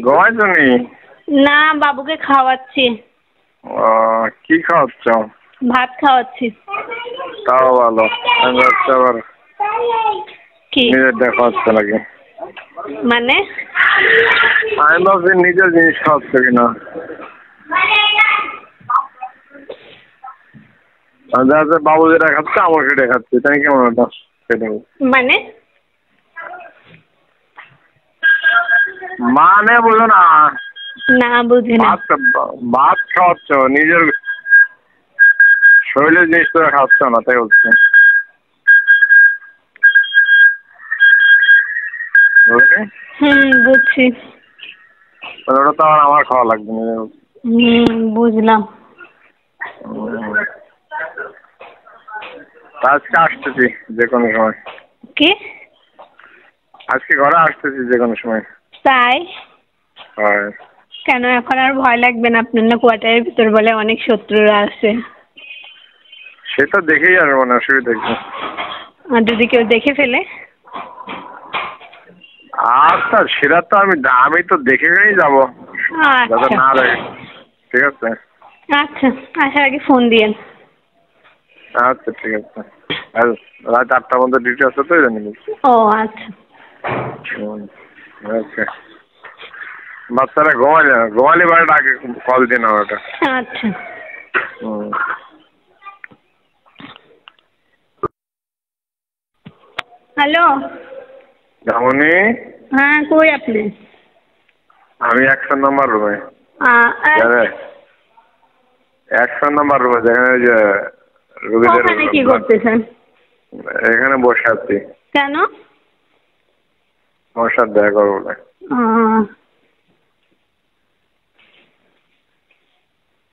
ঘুমাইছো নি? না, বাবুকে খাওয়াচ্ছি। কি খাওয়াচ্ছ? ভাত খাওয়াচ্ছি। তাও ভালো। আবার কি নিজের দেখাচ্ছে নাকি? মানে আমি ভাবছি নিজের জিনিস খাওয়াচ্ছে কিনা। বাবু যেটা খাচ্ছে আমার সেটা খাচ্ছে, তাই কেমন ওটা? সেটা মানে মানে বুঝো না? না, বুঝি না। ভাত খাওয়াচ্ছ, নিজের শরীরের জিনিস তো খাওয়াচ্ছ না, তাই বলছে। বুঝছি। ওটা তো আমার খাওয়া লাগবে না। বুঝলাম। আজকে আসতেছি যে কোনো সময়। কি? আজকে ঘরে আসতেছি যে কোনো সময়। তাই? হ্যাঁ। কেন এখন আর ভয় লাগবে না? আপনার না কোয়ার্টারের ভিতর বলে অনেক শত্রুরা আছে। সেটা দেখেই আসবো না, অসুবিধা কি? আর যদি কেউ দেখে ফেলে? আচ্ছা, সেটা তো আমি তো দেখে গেলেই যাবো, যাতে না লাগে। ঠিক আছে। আচ্ছা, আসার আগে ফোন দিয়েন। আচ্ছা ঠিক আছে। রাত 8টার মধ্যে ডিউটি আছে তো, জানি। ও আচ্ছা। ওকে। বাচ্চারা ঘুমালে বাড়িটা আগে কল দিন ওটা। আচ্ছা। হ্যালো। যেমনি। হ্যাঁ, কই আপনি? আমি 100 নম্বর রুমে। 100 নম্বর রুমে, যেখানে যে রোগীদের। ওখানে কি করতেছেন? এখানে বসে আছি। কেন? আমার সাথে দেখা করবো বলে।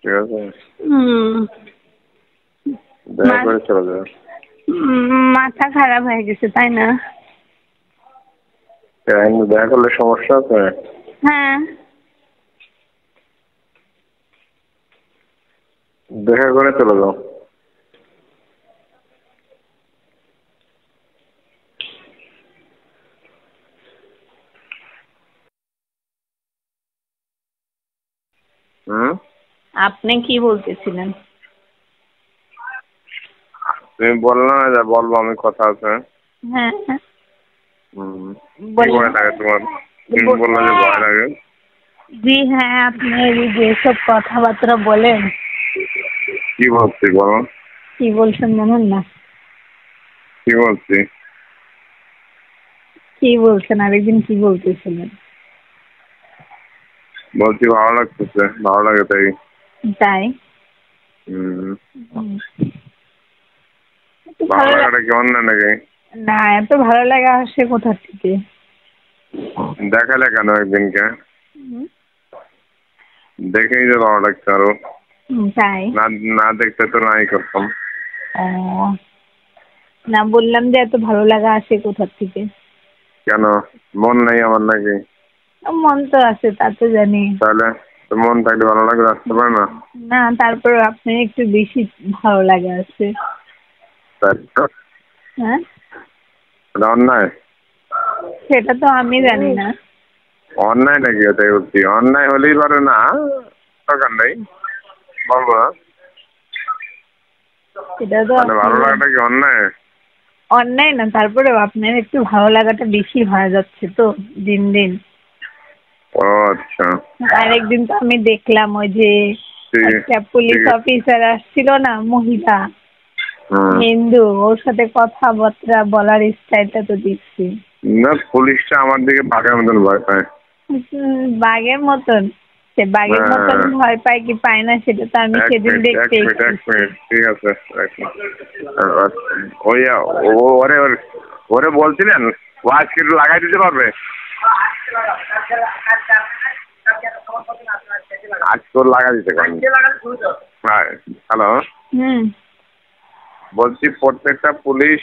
ঠিক আছে। দেখা করে চলে যাবে। মাথা খারাপ হয়ে গেছে, তাই না? দেখা করলে সমস্যা আছে? হ্যাঁ। দেখা করে চলে যাও। আপনি কি বলতেছিলেন? তুমি বললো না যে বলবো, আমি কথা আছে। হ্যাঁ। ভয় লাগে তোমার? তুমি বললো যে ভয় লাগে। জি হ্যাঁ, আপনি যেসব কথাবার্তা বলেন। কি বলছি বলো? কি বলছেন বলুন না। কি বলছি? কি বলছেন? আরেকদিন কি বলতেছিলেন? বলছি ভালো লাগতেছে, ভালো লাগে তাই। তাই? ভালো লাগাটা কি অন্যায় নাকি? না, এত ভালো লাগা আসে কোথা থেকে? দেখালে কেন একদিনকে? দেখেই যে ভালো লাগছে আরো। তাই? না দেখতে তো নাই করতাম। না, বললাম যে এত ভালো লাগা আসে কোথা থেকে? কেন, মন নাই আমার নাকি? মন তো আছে, তা তো জানি। তাহলে মন থাকলে ভালো লাগে আসতে পারে না? না, তারপর আপনার একটু বেশি ভালো লাগা আছে। হ্যাঁ, অন্যায়? সেটা তো আমি জানি না। অন্যায় নাকি? ওটাই বলছি, অন্যায় হলেই পারে না, দরকার নেই, বলবো না। সেটা তো ভালো লাগাটা কি অন্যায়? অন্যায় না, তারপরেও আপনার একটু ভালো লাগাটা বেশি হয়ে যাচ্ছে তো দিন দিন। ও আচ্ছা। আরেকদিন তো আমি দেখলাম ওই যে একটা পুলিশ অফিসার আসছিল না, মহিলা, হিন্দু, ওর সাথে কথাবার্তা বলার স্টাইলটা তো দেখছি। না, পুলিশটা আমার দিকে বাঘের মতন ভয় পায়। বাঘের মতন? সে বাঘের মতন ভয় পায় কি পায় না সেটা তো আমি সেদিন দেখতে। ঠিক আছে, ওরে বলছিলেন ও আজকে একটু লাগাই দিতে পারবে? আজকে ওর লাগা দিতে পারবে? হ্যাঁ। হ্যালো। বলছি প্রত্যেকটা পুলিশ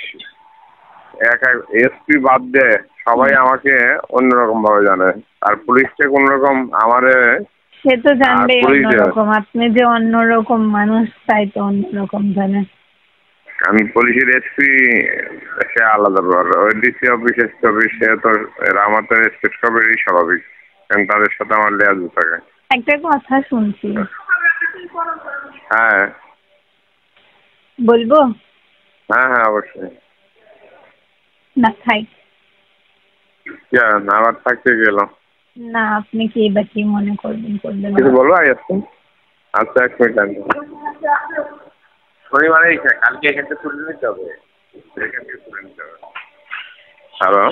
এসপি বাদ দিয়ে সবাই আমাকে অন্যরকম ভাবে জানে, আর পুলিশকে কোন রকম আমারে। সে তো জানবে অন্যরকম, আপনি যে অন্যরকম মানুষ তাই তো অন্যরকম জানে। কারণ পুলিশের এসপি সে আলাদা ব্যাপার, ওই ডিসি অফিস এসপি অফিস সে তো আমার তো রেসপেক্ট করবেই স্বাভাবিক, কারণ তাদের সাথে আমার লেয়াজ থাকে। একটা কথা শুনছি। হ্যাঁ বলবো? হ্যাঁ হ্যাঁ অবশ্যই। না থাই। আবার থাকতে গেল না আপনি কি এবার কি মনে করবেন করবেন? কিছু বলবো আসছেন? আচ্ছা 1 মিনিট আনতে শনিবারে কালকে এখান থেকে তুলে নিতে হবে, এখান থেকে তুলে নিতে হবে। হ্যালো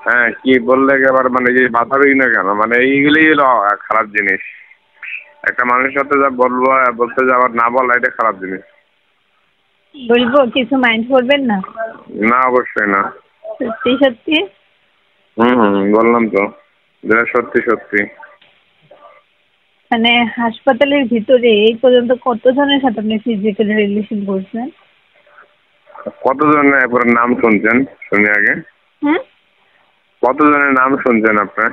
হ্যাঁ কি বললে এবার মানে যে বাধারই না কেন, মানে এইগুলোই হলো খারাপ জিনিস। একটা মানুষের সাথে যা বলবো বলতে যা আবার না বলা এটা খারাপ জিনিস। বলবো কিছু মাইন্ড করবেন না? না অবশ্যই না। সত্যি সত্যি? বললাম তো যেটা সত্যি সত্যি। মানে হাসপাতালের ভিতরে এই পর্যন্ত কতজনের সাথে আপনি ফিজিক্যাল রিলেশন করছেন? কতজনের একবার নাম শুনছেন শুনি আগে? কতজনের নাম শুনছেন আপনার?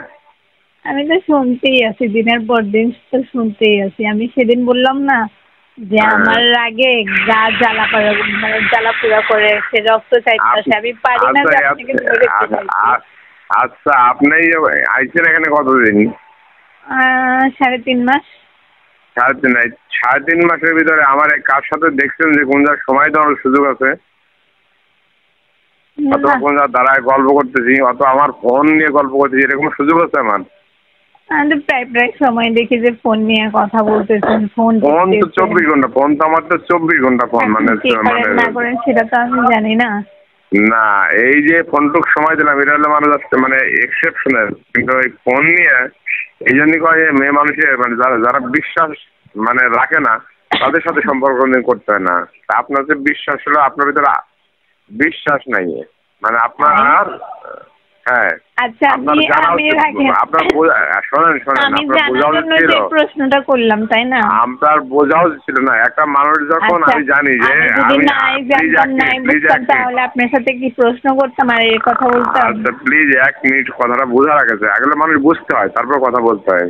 আমি তো শুনতেই আছি, দিনের পর দিন তো শুনতেই আছি। আমি সেদিন বললাম না যে আমার আগে গা জ্বালাপোড়া করে সে রক্ত চাইতেছে, আমি পারি না যে আপনাকে ধরে। আচ্ছা আপনি আইছেন এখানে কতদিন? 3.5 মাস। 3.5 মাসের ভিতরে আমার কার সাথে দেখছেন যে কোন যার সময় দেওয়ার সুযোগ আছে? অত কোন যার দাঁড়ায় গল্প করতেছি, অত আমার ফোন নিয়ে গল্প করতেছি, এরকম সুযোগ আছে আমার? আমি তো প্রায় সময় দেখি যে ফোন নিয়ে কথা বলতেছেন। ফোন তো 24 ঘন্টা ফোন, তো আমার তো 24 ঘন্টা ফোন। মানে না করেন সেটা তো আমি জানি না। না এই যে ফোনটুক সময় দিলাম এটা হলে মানুষ মানে এক্সেপশনাল, কিন্তু ওই ফোন নিয়ে এই জন্যই কয় মেয়ে মানুষের মানে যারা বিশ্বাস মানে রাখে না তাদের সাথে সম্পর্ক করতে হয় না। আপনার যে বিশ্বাস হলো আপনার ভিতরে বিশ্বাস নাই, মানে আপনার হ্যাঁ আচ্ছা আমি প্রশ্নটা করলাম তাই না? আপনার বোঝাও ছিল না একটা মানুষ যখন আমি জানি যে তাহলে আপনার সাথে কি প্রশ্ন করতাম আর এই কথা বলতাম? আচ্ছা প্লিজ 1 মিনিট কথাটা বোঝা রাখেছে, আগলে মানুষ বুঝতে হয় তারপর কথা বলতে হয়।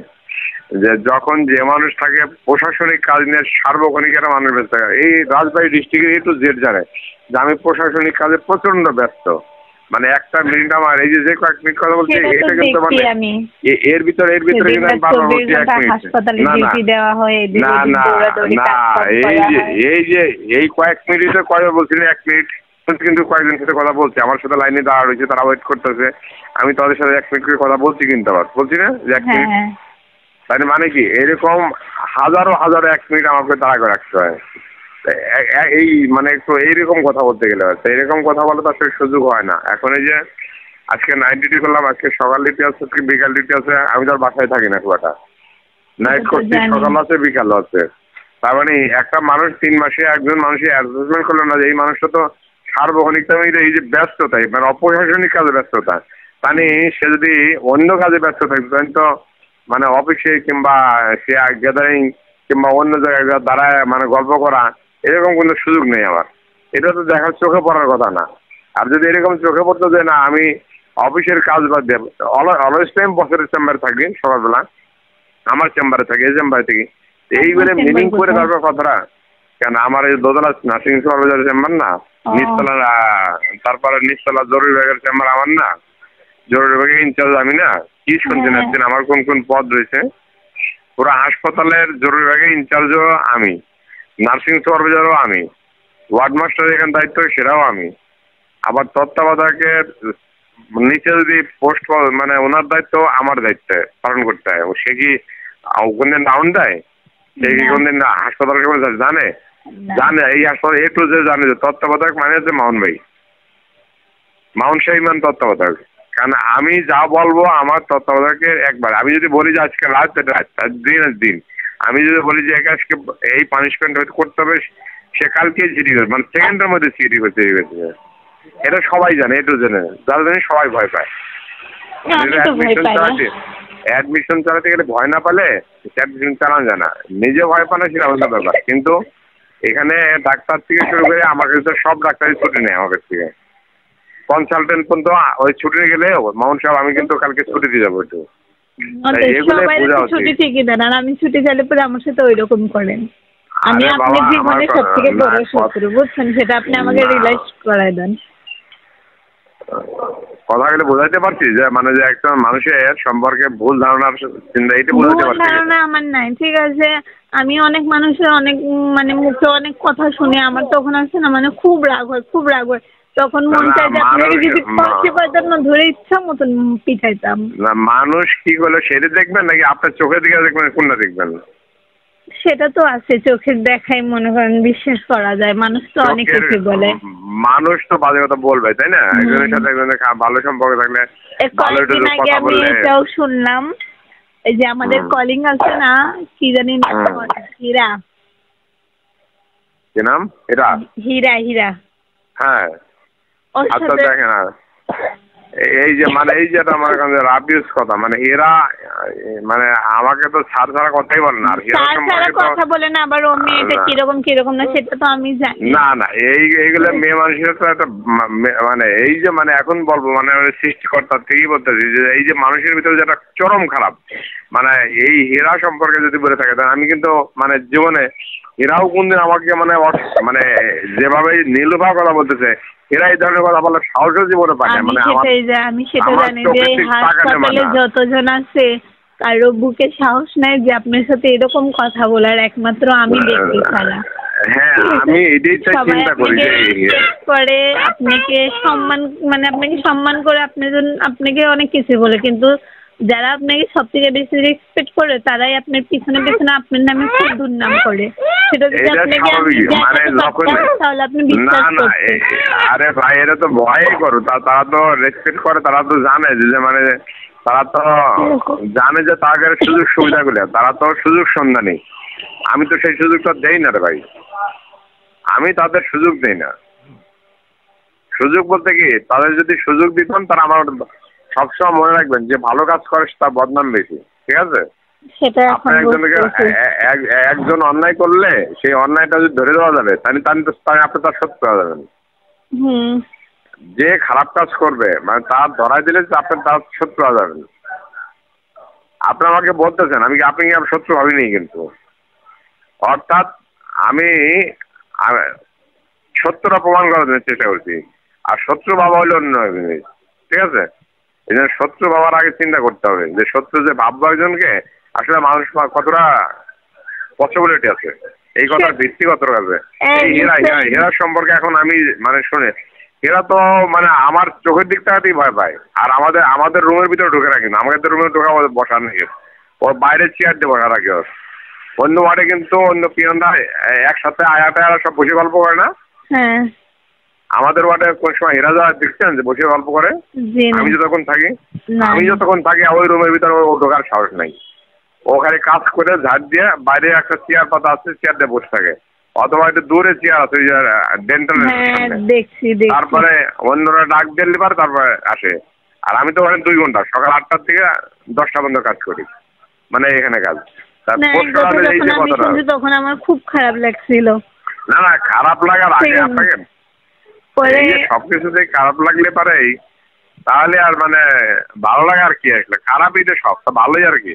যে যখন যে মানুষ থাকে প্রশাসনিক কাজ নিয়ে সার্বক্ষণিক একটা মানুষ ব্যস্ত থাকে, এই রাজবাড়ী ডিস্ট্রিক্টের A to Z জানে যে আমি প্রশাসনিক কাজে প্রচন্ড ব্যস্ত। মানে একটা মিনিট আমার এই যে কয়েক মিনিট কথা বলছি এটা কিন্তু মানে এর ভিতরে কিন্তু আমি বারবার বলছি 1 মিনিট। না না না এই কয়েক মিনিটে কয়বার বলছি 1 মিনিট, কিন্তু কয়েকজনের সাথে কথা বলছি, আমার সাথে লাইনে দাঁড়া রয়েছে, তারা ওয়েট করতেছে, আমি তাদের সাথে 1 মিনিট করে কথা বলছি, কিন্তু আবার বলছি না যে 1 মিনিট। তাই মানে কি এরকম হাজারো 1 মিনিট আমাকে দাঁড়া করে রাখতে হয় এই মানে একটু এইরকম কথা বলতে গেলে। এইরকম কথা বলা তো আসলে সুযোগ হয় না। এখন এই যে আজকে নাইট ডিউটি করলাম, আজকে সকাল ডিউটি আছে, বিকাল ডিউটি আছে, আমি তো আর বাসায় থাকি না, খুব একটা নাইট করছি, সকাল আছে বিকাল আছে। তার মানে একটা মানুষ 3 মাসে একজন মানুষের অ্যাডজাস্টমেন্ট করলো না যে এই মানুষটা তো সার্বক্ষণিকতা এই যে ব্যস্ততাই মানে অপ্রশাসনিক কাজে ব্যস্ততা, মানে সে যদি অন্য কাজে ব্যস্ত থাকতো তাহলে তো মানে অফিসে কিংবা সে গ্যাদারিং কিংবা অন্য জায়গায় দাঁড়ায় মানে গল্প করা এরকম কোনো সুযোগ নেই আমার। এটা তো দেখার চোখে পড়ার কথা না। আর যদি এরকম চোখে পড়তো যে না আমি অফিসের কাজ বাদ দিয়ে অলওয়েজ টাইম বছরের চেম্বারে থাকি, সকালবেলা আমার চেম্বারে থাকি, এই চেম্বারে থাকি, এইবারে মিনিং করে তারপর কথাটা কেন আমার এই দোতলা নার্সিং সুপারভাইজার চেম্বার না, নিচতলা তারপরে নিচতলা জরুরি বিভাগের চেম্বার আমার না, জরুরি বিভাগের ইনচার্জ আমি না। কি শুনছেন একদিন আমার কোন কোন পদ রয়েছে? পুরো হাসপাতালের জরুরি বিভাগের ইনচার্জও আমি, নার্সিং সুপারভাইজারও আমি, ওয়ার্ড মাস্টার এখানে দায়িত্ব সেটাও আমি, আবার তত্ত্বাবধায়কের নিচে যদি পোস্ট মানে ওনার দায়িত্ব আমার দায়িত্বে পালন করতে হয়। সে কি কোনদিন ডাউন দেয়? সে কি কোনদিন হাসপাতালকে জানে? জানে এই হাসপাতাল A to Z জানে যে তত্ত্বাবধায়ক মানে হচ্ছে মাউন্ট ভাই, মাউন্ট শাহী মান তত্ত্বাবধায়ক। কারণ আমি যা বলবো আমার তত্ত্বাবধায়কের একবার, আমি যদি বলি যে আজকে রাত দিন, আমি যদি বলি যে আজকে এই পানিশমেন্ট করতে হবে, সে কালকে চিঠি করবে, মানে সেকেন্ডের মধ্যে চিঠি করতে গেছে। এটা সবাই জানে, A to Z যারা জানি সবাই ভয় পায়। অ্যাডমিশন চালাতে গেলে ভয় না পেলে অ্যাডমিশন চালানো যায় না, নিজে ভয় পায় না সেটা আলাদা ব্যাপার। কিন্তু এখানে ডাক্তার থেকে শুরু করে আমার কাছে সব ডাক্তারই ছুটি নেই, আমার কাছ থেকে কনসালটেন্ট পর্যন্ত ওই ছুটি গেলে মাউন্ট সাহেব আমি কিন্তু কালকে ছুটি দিয়ে যাবো একটু। ছুটি ঠিকই দেন, আর আমি ছুটি চাইলে পরে আমার সাথে ওই রকম করেন। আমি আরে আপনার বাবা, জীবনে আমার সব থেকে না, বড় শত্রু, বুঝছেন? সেটা আপনি আমাকে না। রিয়েলাইজ করাই দেন। কথাগুলো বোঝাইতে পারছি যে মানে যে একটা মানুষের সম্পর্কে ভুল ধারণার চিন্তা, এটা ভুল বোঝাতে পারছি। ধারণা আমার নাই, ঠিক আছে? আমি অনেক মানুষের অনেক মানে মুখে অনেক কথা শুনে আমার তখন আছে না, মানে খুব রাগ হয়, খুব রাগ হয়। তখন মন না, চায় যে আপনাকে মানুষ যদি ফাঁসি পাইতাম না, ধরে ইচ্ছা মতন পিঠাইতাম। না, মানুষ কি করলো সেটা দেখবেন নাকি আপনার চোখের দিকে দেখবেন, কোনটা দেখবেন? সেটা তো আছে, চোখের দেখাই মনে করেন বিশ্বাস করা যায়, মানুষ তো অনেক কিছু বলে। মানুষ তো বাজে কথা বলবে, তাই না? একজনের সাথে একজনের ভালো সম্পর্ক থাকলে ভালো একটু কয়েকদিন আগে কথা আমি বললে। এটাও শুনলাম, এই যে আমাদের কলিং আছে না, কি জানি নাম, হীরা। কি নাম এটা? হীরা, হীরা। হ্যাঁ, ওর আচ্ছা সাথে দেখেন এই যে মানে এই যেটা আমার কাছে রাবিউস কথা, মানে হীরা মানে আমাকে তো ছাড় ছাড়া কথাই বলে না, আর হীরা তার ছাড়া সম্পর্কে কথা বলে না, আবার ও মেয়েটা কিরকম কিরকম না সেটা তো আমি জানি। না না, এইগুলো মেয়ে মানুষের তো একটা মানে এই যে মানে এখন বলবো মানে সৃষ্টিকর্তা থেকেই বলতেছি যে এই যে মানুষের ভিতরে যেটা চরম খারাপ, মানে এই হীরা সম্পর্কে যদি বলে থাকে তাহলে আমি কিন্তু মানে জীবনে এরাও কোনদিন আমাকে মানে মানে যেভাবে নীলুফা কথা বলতেছে, এরা এই ধরনের কথা বলার সাহসও জীবনে পায় না। মানে আমি সেটা জানি যে হাসপাতালে মানে যতজন আছে কারো বুকে সাহস নাই যে আপনার সাথে এরকম কথা বলার, একমাত্র আমি ব্যক্তি ছাড়া। হ্যাঁ, আমি এটাই চিন্তা করি যে করে আপনাকে সম্মান, মানে আপনাকে সম্মান করে আপনাকে অনেক কিছু বলে, কিন্তু যারা আপনাকে সব থেকে বেশি রেসপেক্ট করে তারাই আপনার পিছনে পিছনে আপনার নামে খুব দুর্নাম করে। সেটা যদি আপনাকে তাহলে আপনি বিশ্বাস করছেন। আরে ভাই, এরা তো ভয়ই করো, তারা তো রেসপেক্ট করে, তারা তো জানে যে মানে তারা তো জানে যে তাদের সুযোগ সুবিধাগুলো, তারা তো সুযোগ সন্ধানী। আমি তো সেই সুযোগটা দেই না রে ভাই, আমি তাদের সুযোগ দেই না। সুযোগ বলতে কি, তাদের যদি সুযোগ দিতাম তারা আমার সবসময় মনে রাখবেন যে ভালো কাজ করে তার বদনাম বেশি, ঠিক আছে? আপনার একজন অন্যায় করলে সেই অন্যায়টা যদি ধরে দেওয়া যাবে তাহলে আপনি তার সত্য হয়ে যাবেন। যে খারাপ কাজ করবে মানে তার ধরাই দিলে আপনি তার শত্রু হয়ে যাবেন। আপনি আমাকে বলতেছেন আপনি কি আমার শত্রু ভাবিনি, কিন্তু অর্থাৎ আমি সত্যটা প্রমাণ করার জন্য চেষ্টা করছি। আর শত্রু ভাবা হলো অন্য জিনিস, ঠিক আছে? এই জন্য শত্রু ভাবার আগে চিন্তা করতে হবে যে শত্রু যে ভাববো একজনকে, আসলে মানুষ কতটা পসিবিলিটি আছে, এই কথার ভিত্তি কত আছে। এই হীরা সম্পর্কে এখন আমি মানে শুনে, এরা তো মানে আমার চোখের দিক টাকাতেই ভয় পায়। আর আমাদের রুমের ভিতরে ঢুকে রাখি না, আমাদের রুমে ঢোকা বসা নেই, ওর বাইরে চেয়ার দিয়ে বসা রাখি। ওর অন্য ওয়ার্ডে কিন্তু অন্য পিয়নরা একসাথে আয়াটা সব বসে গল্প করে না। হ্যাঁ, আমাদের ওয়ার্ডে কোন সময় হীরা যাওয়া দেখছেন যে বসে গল্প করে? আমি যতক্ষণ থাকি ওই রুমের ভিতরে ও ঢোকার সাহস নাই। ওখানে কাজ করে ঝাড় দিয়ে বাইরে একটা চেয়ার পাতা আছে, চেয়ার দিয়ে বসে থাকে, অথবা একটু দূরে চেয়ার আছে ডেন্টাল, তারপরে অন্যরা ডাক দিলে পারে তারপরে আসে। আর আমি তো ওখানে 2 ঘন্টা সকাল 8টা থেকে 10টা পর্যন্ত কাজ করি, মানে এখানে কাজ। তখন আমার খুব খারাপ লাগছিল। না না, খারাপ লাগার আগে আপনাকে সবকিছুতে খারাপ লাগলে পারে তাহলে আর মানে ভালো লাগে আর কি, আসলে খারাপই তো সব, ভালোই আর কি।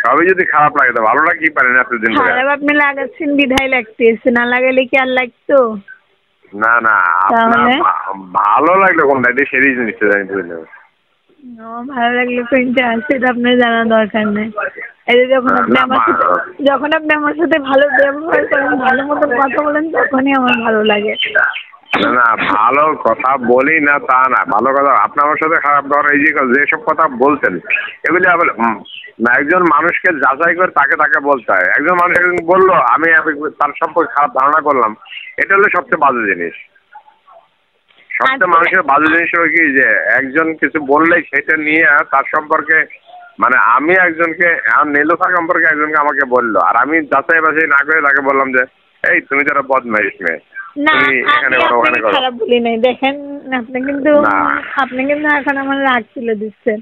সবই যদি খারাপ লাগে তো ভালো লাগে কি পারে না এতদিন খারাপ আপনি লাগাচ্ছেন বিধায় লাগতেছে, না লাগালে কি আর লাগতো? না না, ভালো লাগলো কোনটা এটা সেই জিনিসটা জানি বুঝলে। ভালো লাগলো কোনটা সেটা আপনার জানা দরকার নেই। এই যে যখন আপনি আমার সাথে ভালো ব্যবহার করেন, ভালো মতন কথা বলেন, তখনই আমার ভালো লাগে। না না, ভালো কথা বলি না তা না, ভালো কথা। আপনি আমার সাথে খারাপ ব্যবহার, এই যেসব কথা বলছেন এগুলি আবার একজন মানুষকে যাচাই করে তাকে বলতে হয়। একজন মানুষ একজন বললো, আমি তার সম্পর্কে খারাপ ধারণা করলাম, এটা হলো সবচেয়ে বাজে জিনিস। সবচেয়ে মানুষের বাজে জিনিস হলো কি যে একজন কিছু বললেই সেটা নিয়ে তার সম্পর্কে, মানে আমি একজনকে নীলুফা সম্পর্কে একজনকে আমাকে বললো, আর আমি যাচাই বাছাই না করে তাকে বললাম যে এই তুমি তো একটা বদমাইশ মেয়ে, তুমি এখানে করো ওখানে করো। খারাপ বলি নাই, দেখেন আপনি কিন্তু এখন আমার রাগ তুলে দিচ্ছেন।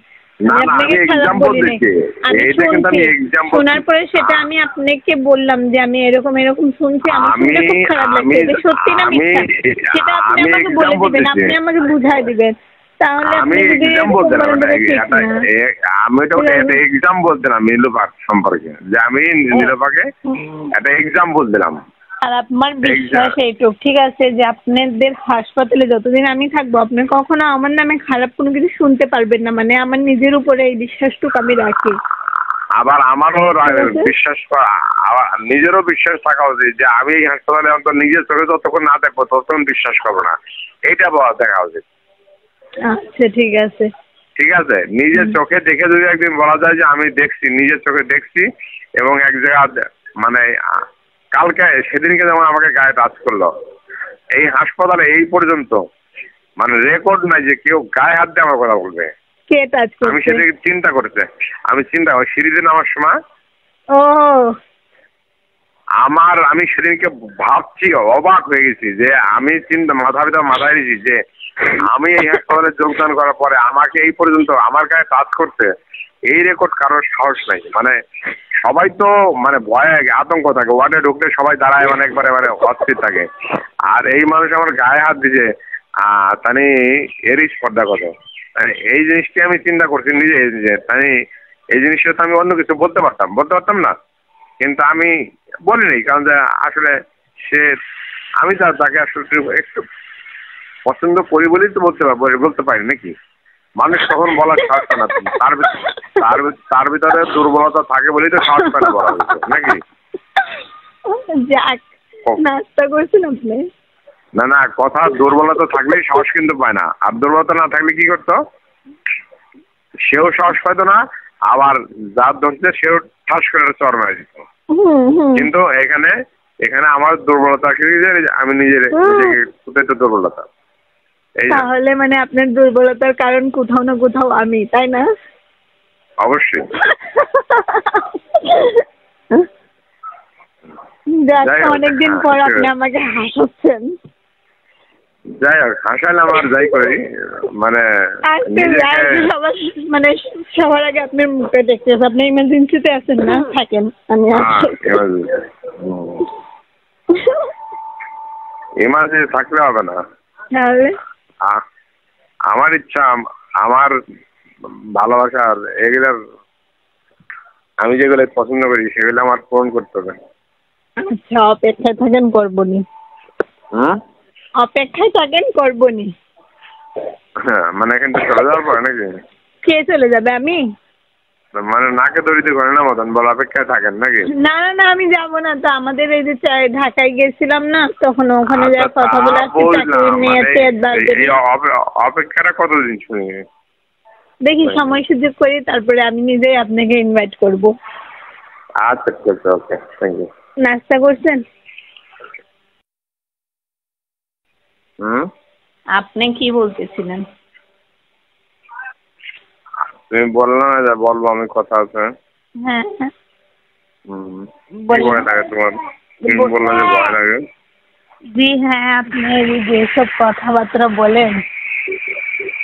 শোনার পরে সেটা আমি আপনাকে বললাম যে আমি এরকম শুনছি, আমার শুনতে খুব খারাপ লাগছে, সত্যি না মিথ্যা সেটা আপনি আমাকে বলে দিবেন, আপনি আমাকে বুঝাই দিবেন। তাহলে আমি এক্সাম বলতে না, আমি তো একটা এক্সাম বলছিলাম নীলোফার সম্পর্কে, যে আমি নীলোফাকে একটা এক্সাম বলছিলাম। আর আমার বিশ্বাস এইটুক, ঠিক আছে, যে আপনাদের হাসপাতালে যতদিন আমি থাকবো আপনি কখনো আমার নামে খারাপ কোনো কিছু শুনতে পারবেন না, মানে আমার নিজের উপরে এই বিশ্বাসটুকু আমি রাখি। আবার আমারও বিশ্বাস, নিজেরও বিশ্বাস থাকা উচিত যে আমি এই হাসপাতালে অন্তত নিজের চোখে যতক্ষণ না দেখবো ততক্ষণ বিশ্বাস করবো না, এইটা দেখা উচিত। আচ্ছা ঠিক আছে, ঠিক আছে, নিজের চোখে দেখে যদি একদিন বলা যায় যে আমি দেখছি, নিজের চোখে দেখছি, এবং এক জায়গা মানে কালকে সেদিনকে যেমন আমাকে গায়ে টাচ করলো, এই হাসপাতালে এই পর্যন্ত মানে রেকর্ড নাই যে কেউ গায়ে হাত দিয়ে আমার কথা বলবে। কে টাচ করছে? আমি সেদিকে চিন্তা করতে, ওই সিঁড়িতে নামার সময় ও আমি সেদিনকে ভাবছি, অবাক হয়ে গেছি যে আমি মাথায় নিয়েছি যে আমি এই হাসপাতালে যোগদান করার পরে আমাকে এই পর্যন্ত আমার গায়ে টাচ করতে এই রেকর্ড কারোর সাহস নাই। মানে সবাই তো মানে ভয়ে আতঙ্ক থাকে, ওয়ার্ডে ঢুকলে সবাই দাঁড়ায়, মানে একবারে অস্থির থাকে। আর এই মানুষ আমার গায়ে হাত দিছে, তানি এরই স্পর্ধা কত। এই জিনিসটি আমি চিন্তা করছি নিজে, যে তাই এই জিনিসটা তো আমি অন্য কিছু বলতে পারতাম না, কিন্তু আমি বলিনি, কারণ যে আসলে আমি তাকে আসলে একটু পছন্দ করি বলেই তো বলতে পারি নাকি। মানুষ তখন বলার সাহস পায় না, তার ভিতরে দুর্বলতা থাকে বলেই তো সাহস পায় না বলা নাকি। যাক, নাস্তা করছেন আপনি? না, কথা দুর্বলতা থাকলেই সাহস কিন্তু পায় না, আর দুর্বলতা না থাকলে কি করতো, সেও সাহস পাইতো না, আবার যার ধরছে সেও ঠাস করে চর মারা দিত। কিন্তু এখানে আমার দুর্বলতা আমি নিজেকে একটু দুর্বলতা। তাহলে মানে আপনার দুর্বলতার কারণ কোথাও না কোথাও আমি, তাই না? অবশ্যই। অনেকদিন পর আপনি আমাকে হাসাচ্ছেন। যাই হোক, হাসালাম আর যাই করি, মানে মানে সবার আগে আপনার মুখে দেখতে হবে। আপনি ইমার্জেন্সিতে আছেন না? থাকেন, আমি ইমার্জেন্সি থাকলে হবে না। তাহলে আমার ইচ্ছা, আমার ভালোবাসার এগুলার আমি যেগুলো পছন্দ করি সেগুলো আমার পূরণ করতে হবে। আচ্ছা, অপেক্ষায় থাকেন, করবনি। অপেক্ষায় থাকেন, করবনি। হ্যাঁ, মানে এখান থেকে চলে যাওয়ার পরে নাকি? কে চলে যাবে? আমি? মানে নাকে দড়িতে করে না মতন বল, অপেক্ষায় থাকেন নাকি? না, আমি যাবো না তো। আমাদের এই যে ঢাকায় গেছিলাম না, তখন ওখানে যাই কথা বলে আসছি, চাকরি নিয়ে। অপেক্ষাটা কতদিন শুনি? দেখি সময় সুযোগ করি, তারপরে আমি নিজেই আপনাকে ইনভাইট করব। আচ্ছা ঠিক আছে, ওকে, থ্যাংক ইউ। নাস্তা করছেন? আপনি কি বলতেছিলেন? তুমি বললো না যে বলবো, আমি কথা আছে। হ্যাঁ, ভয় লাগে তোমার? তুমি বললো যে ভয় লাগে। জি হ্যাঁ, আপনি যেসব কথাবার্তা বলেন।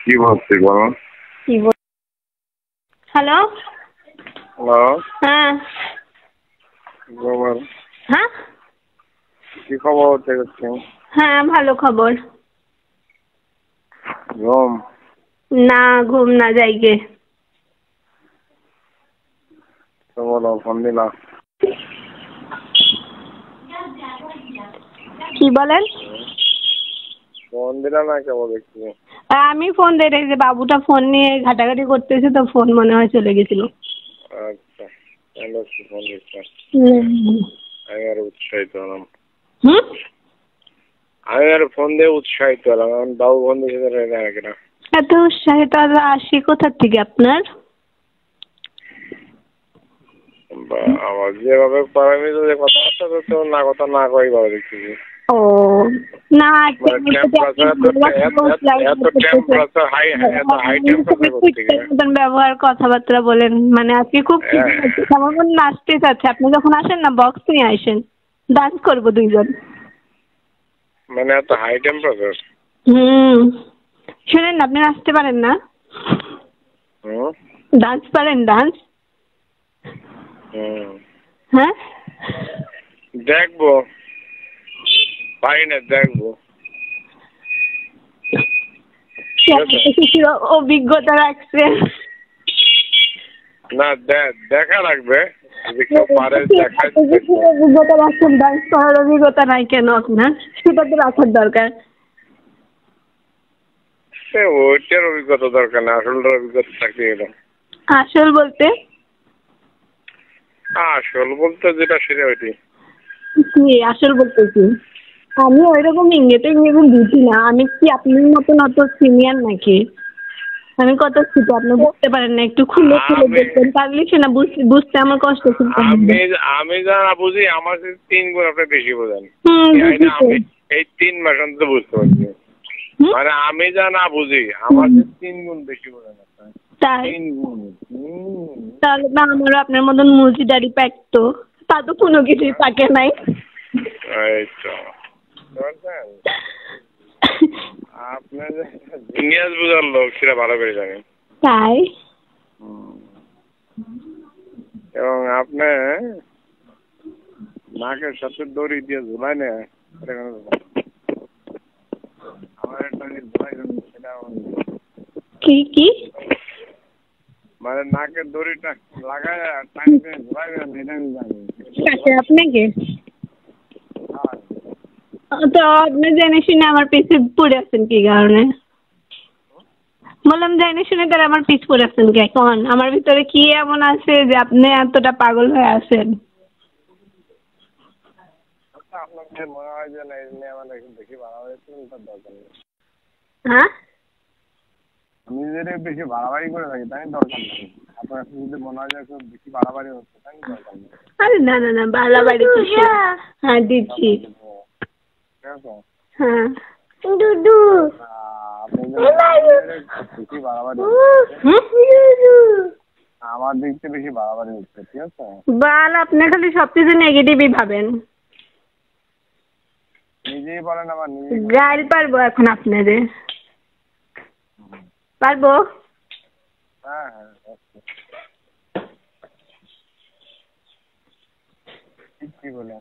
কি বলছি বলো? হ্যালো। হ্যাঁ হ্যাঁ, কি খবর? হ্যাঁ ভালো খবর। ঘুম না, ঘুম না যাইগে। বলো, ফোন দিলা? কি বলেন? ফোন দিলা না কেবল দেখছি। আমি ফোন দিই, যে বাবুটা ফোন নিয়ে ঘাটাঘাটি করতেছে, তো ফোন মনে হয় চলে গেছিল। আচ্ছা, ফোন দিচ্ছি। আমি আর উৎসাহিত হলাম। আমি আর ফোন দিয়ে উৎসাহিত হলাম। বাবু ফোন দিয়েছে না। এত উৎসাহিত আসি কোথা থেকে আপনার? আমার যেভাবে পারেনি যে কথাবার্তা তো না, কথা না কই ভাবে দেখছি। ও না, ব্যবহার কথাবার্তা বলেন, মানে আজকে খুব আমার মনে নাচতে চাচ্ছে। আপনি যখন আসেন না, বক্স নিয়ে আসেন, ডান্স করবো দুইজন। মানে এত হাই টেম্পারেচার? শুনেন না, আপনি নাচতে পারেন না? ডান্স পারেন? ডান্স? হ্যাঁ, দেখবো, পারি না, দেখবো। কিছু অভিজ্ঞতা রাখছেন? না, দেখা লাগবে যদি কেউ পারে অভিজ্ঞতা রাখছেন, ডান্স করার অভিজ্ঞতা নাই কেন আপনার? সেটা তো রাখার দরকার। ওইটার অভিজ্ঞতা দরকার না, আসলটার অভিজ্ঞতা থাকতে গেল। আসল বলতে? আসল বলতে যেটা সেটা ওইটাই। কি আসল বলতে কি? আমি ওইরকম ইংরেজি বুঝি না। আমি কি আপনার মতন অত সিনিয়র নাকি? আমি কত ছোট, আপনি বুঝতে পারেন না। একটু খুলে খুলে দেখবেন, পারলে সে না বুঝতে আমার কষ্ট হচ্ছে। আমি যা না বুঝি আমার 3 গুণ আপনি বেশি বোঝেন। আমি এই 3 মাস অন্তত বুঝতে পারছি। মানে আমি যা না বুঝি আমার 3 গুণ বেশি বোঝেন। তাই? তাহলে না আমারও আপনার মতন মুজি দাড়ি পাকতো, তা তো কোনো কিছুই পাকে নাই। এই তো আপনার জিনিয়াস বুঝার লোক সেটা ভালো করে জানেন। তাই? এবং আপনি নাকের সাথে দড়ি দিয়ে ঝুলাই না, আমার একটা ঝুলাই সেটা কি কি মানে নাকের দড়িটা লাগায় টাইমে ঝুলাইবেন এটা আমি জানি। আপনাকে তো আপনি জেনে শুনে আমার পিছে পড়ে আছেন কি কারণে? বললাম জেনে শুনে তারা আমার পিছ পড়ে আছেন কে? এখন আমার ভিতরে কি এমন আছে যে আপনি এতটা পাগল হয়ে আছেন? আপনার মনে হয় যে না এমনি আমাদের বেশি বাড়াবাড়ি করুন তার দরকার নেই। হ্যাঁ, আমি যদি বেশি বাড়াবাড়ি করে থাকি তাই দরকার নেই। আপনার যদি মনে হয় যে খুব বেশি বাড়াবাড়ি হচ্ছে তাই দরকার নেই। আরে না না না, বাড়াবাড়ি কিছু। হ্যাঁ দিচ্ছি। হ্যাঁ দুদু আমার দিক থেকে বেশি বাড়াবাড়ি হচ্ছে, ঠিক আছে? বাল, আপনি খালি সবকিছু নেগেটিভই ভাবেন। নিজেই বলেন আবার নিজে গাইল পারবো এখন আপনাদের? পারবো? হ্যাঁ হ্যাঁ কি বলে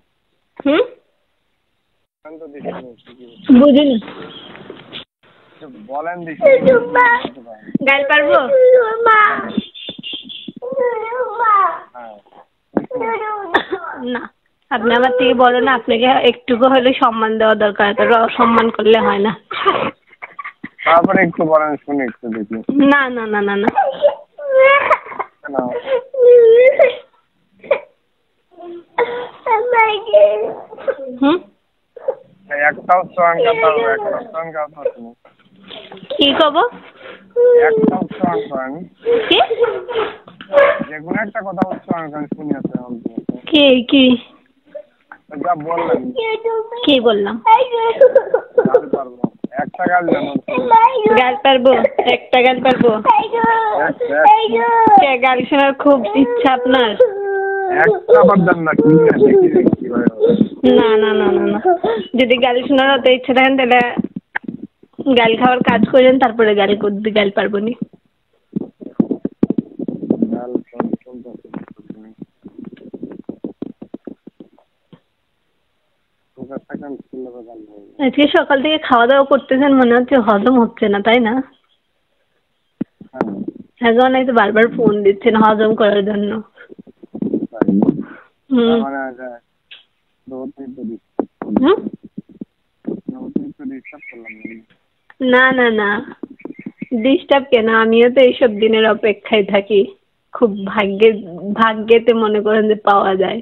বুঝিনি বলেন গাইল পারবো? না, আপনি আমার থেকে বলো না, আপনাকে একটুকু হলে সম্মান দেওয়া দরকার, তার অসম্মান করলে হয় না। তারপরে একটু বলেন শুনি একটু দেখি। না না না না না একটাও সং কথা কি কব? একটাও সং কি যেগুলো একটা কথা উচ্চারণ শুনি আছে কি কি যা বললেন। কি বললাম? একটা গাল জানো? গাল পারবো? একটা গাল পারবো? গাল শোনার খুব ইচ্ছা আপনার? না না না না না, যদি গাল শোনার অত ইচ্ছা থাকেন তাহলে গাল খাওয়ার কাজ করেন, তারপরে গাল পারবো নি। আজকে সকাল থেকে খাওয়া দাওয়া করতেছেন, মনে হচ্ছে হজম হচ্ছে না, তাই না? এখন এই তো বারবার ফোন দিচ্ছেন হজম করার জন্য। না না না, ডিস্টার্ব কেন? আমিও তো এইসব দিনের অপেক্ষায় থাকি। খুব ভাগ্যেতে মনে করেন যে পাওয়া যায়।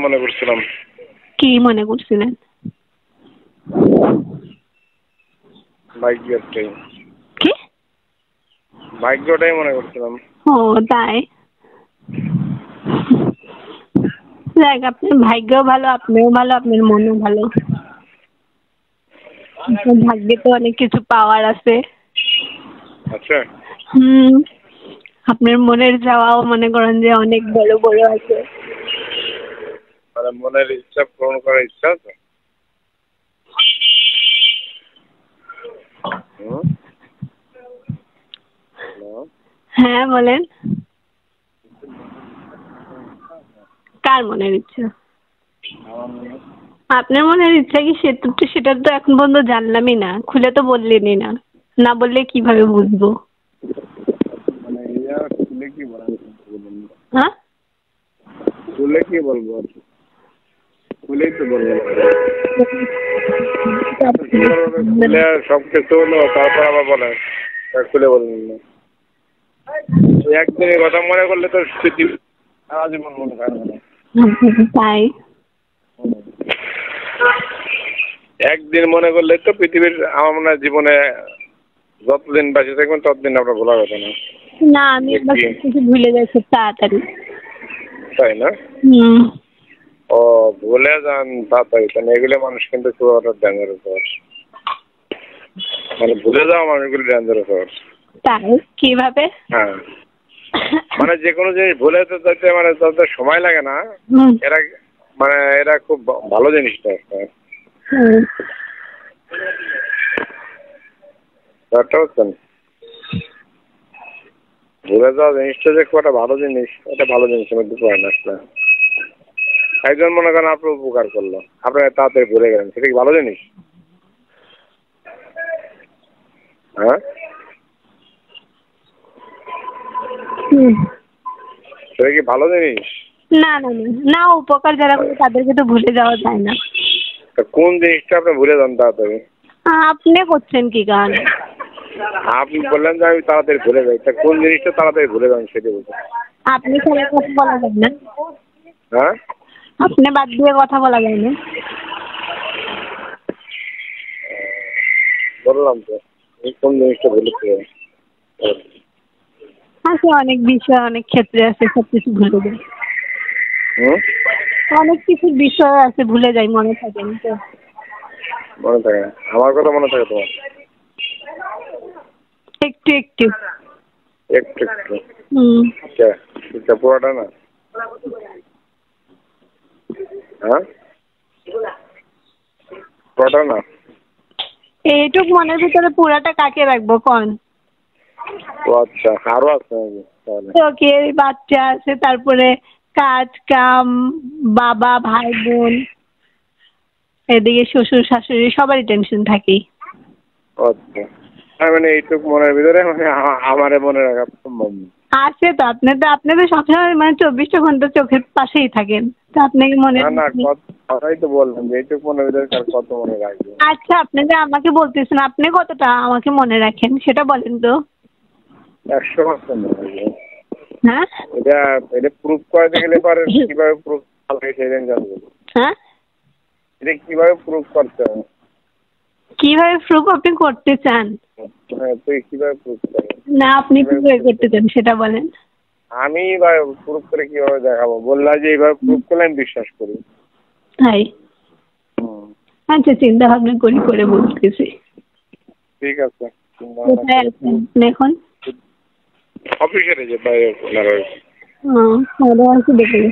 মনে করছিলাম। কি মনে করছিলেন? ভাগ্যটাই মনে করছিলাম। ও তাই? দেখ, আপনার ভাগ্যও ভালো, আপনিও ভালো, আপনার মনও ভালো। ভাগ্যে তো অনেক কিছু পাওয়ার আছে। আচ্ছা। আপনার মনের চাওয়াও মনে করেন যে অনেক বড় বড় আছে। মনের ইচ্ছা পূরণ করার ইচ্ছা আছে। হ্যাঁ বলেন। কার মনের ইচ্ছা? আপনার মনের ইচ্ছা কি সেটা তো এখন পর্যন্ত জানলামই না, খুলে তো বললেনই না, না বললে কিভাবে বুঝবো? মানে খুলে কি বলা, হ্যাঁ, খুলে কি বলবো, খুলেই তো বলবো। খুলে সবকিছু হলো, তারপর আবার বলে খুলে বলবেন না। একদিনের কথা মনে করলে তো সারা জীবন মনে থাকে না। তাই একদিন মনে করলে তো পৃথিবীর, আমার মনে হয় জীবনে যতদিন বেঁচে থাকবেন ততদিন আপনার ভোলা কথা না। না, আমি একবার কিছু ভুলে যাই খুব তাড়াতাড়ি। তাই না? ও, ভুলে যান তাড়াতাড়ি, তাহলে এগুলো মানুষ কিন্তু খুব একটা ডেঞ্জারাস, মানে ভুলে যাওয়া মানুষগুলো ডেঞ্জারাস। তাই কিভাবে? হ্যাঁ, মানে যে কোনো জিনিস ভুলে যেতে মানে তাদের সময় লাগে না, এরা মানে এরা খুব ভালো জিনিসটা বুঝছেন। ভুলে যাওয়া জিনিসটা যে খুব একটা ভালো জিনিস, এটা ভালো জিনিসের মধ্যে পড়ে না। আসলে একজন মনে করেন আপনার উপকার করলো, আপনার তাড়াতাড়ি ভুলে গেলেন, সেটা কি ভালো জিনিস? হ্যাঁ, সেটা কি ভালো জিনিস? না না না, উপকার যারা করে তাদেরকে তো ভুলে যাওয়া যায় না। কোন জিনিসটা আপনি ভুলে যান তাড়াতাড়ি? আপনি করছেন কি গান? আপনি বললেন যে আমি তাড়াতাড়ি ভুলে যাই, তা কোন জিনিসটা তাড়াতাড়ি ভুলে যান সেটা বলছেন? আপনি ছাড়া কথা বলা যায় না। হ্যাঁ, আপনি বাদ দিয়ে কথা বলা যায় না। বললাম তো কোন জিনিসটা ভুলে যান। আছে অনেক বিষয়, অনেক ক্ষেত্রে আছে সবকিছু ভুলে যায়। অনেক কিছুর বিষয় আছে ভুলে যাই, মনে থাকে না তো। মনে থাকে না? আমার কথা মনে থাকে তোমার? একটু একটু একটু একটু পুরোটা না? হ্যাঁ, পুরোটা না? এইটুক মনের ভিতরে পুরাটা কাকে রাখবো কোন? ও আচ্ছা, আরো আছে নাকি তাহলে? তোকে বাচ্চা আছে, তারপরে কাজ কাম, বাবা ভাই বোন, এদিকে শ্বশুর শাশুড়ি, সবারই টেনশন থাকেই। আচ্ছা, মানে এইটুক মনের ভিতরে মানে আমারে মনে রাখা সম্ভব না। আছে তো, আপনি তো সবসময় মানে 24টা ঘন্টা চোখের পাশেই থাকেন, তো আপনাকে মনে না না, কথাই তো বললাম যে এইটুক মনের ভিতরে কার কত মনে রাখবে। আচ্ছা, আপনি যে আমাকে বলতেছেন আপনি কতটা আমাকে মনে রাখেন সেটা বলেন তো। 100% মনে রাখবে। হ্যাঁ, এটা প্রুফ করতে গেলে পরে কিভাবে প্রুফ করবে সেদিন জানবো। হ্যাঁ, এটা কিভাবে প্রুফ করতে হবে? কিভাবে প্রুফ আপনি করতে চান? হ্যাঁ, তুই কিভাবে প্রুফ করবি? না, আপনি কিভাবে করতে চান সেটা বলেন। আমি প্রুফ করে কিভাবে দেখাবো? বললা যে এইভাবে প্রুফ করলে আমি বিশ্বাস করি। তাই? আচ্ছা, চিন্তা ভাবনা করি করে বলতেছি। ঠিক আছে। কোথায় আছেন আপনি এখন? অফিসে যে বাইরে রয়েছে। খাওয়া দাওয়া হয়েছে দুপুরে?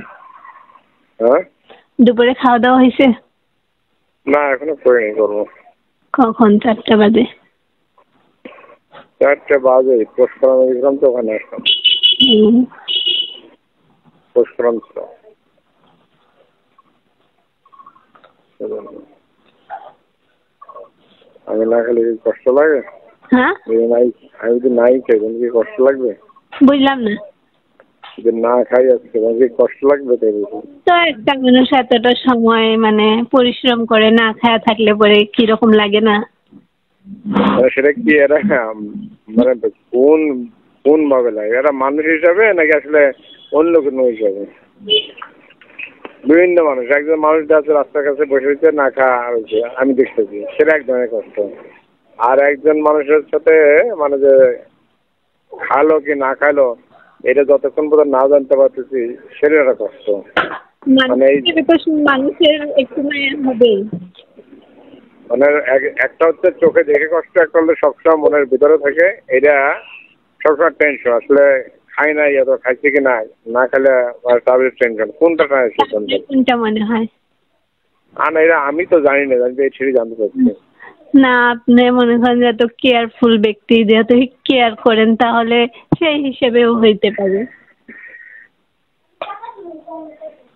হ্যাঁ, দুপুরে খাওয়া দাওয়া হয়েছে? না এখনো করিনি, করবো। কখন? 4টা বাজে। 4টা বাজে? পোস্টকরাম গেছিলাম তো, ওখানে আসলাম। পোস্টকরাম ছিল। আমি না খেলে কষ্ট লাগে? হ্যাঁ, আমি যদি নাই খাই তখন কি কষ্ট লাগবে? বুঝলাম না। যদি না খাই আজকে তখন কি কষ্ট লাগবে? তাই তো একটা মানুষ এতটা সময় মানে পরিশ্রম করে না খায়া থাকলে পরে কিরকম লাগে না? সেটা কি এরা মানে কোন কোন ভাবে লাগে? এরা মানুষ হিসাবে নাকি আসলে অন্য কোনো হিসাবে? বিভিন্ন মানুষ, একজন মানুষ আছে রাস্তার কাছে বসে রয়েছে না খাওয়া রয়েছে, আমি দেখতেছি, সেটা এক ধরনের কষ্ট। আর একজন মানুষের সাথে মানে যে খালো কি না খালো এটা যতক্ষণ পর্যন্ত না জানতে পারতেছি সেটা একটা কষ্ট। মানে মানুষের একটু হবে, মানে একটা হচ্ছে চোখে দেখে কষ্ট, একটা হচ্ছে সবসময় মনের ভিতরে থাকে, এটা সবসময় টেনশন। আসলে খাই নাই, এত খাইছে কি না, না খেলে তাদের টেনশন। কোনটা কোনটা মনে হয়? না এটা আমি তো জানি না, জানি এই ছেড়ে জানতে পারছি না। আপনি মনে করেন যে এত কেয়ারফুল ব্যক্তি, যেহেতু কেয়ার করেন, তাহলে সেই হিসেবেও হইতে পারে।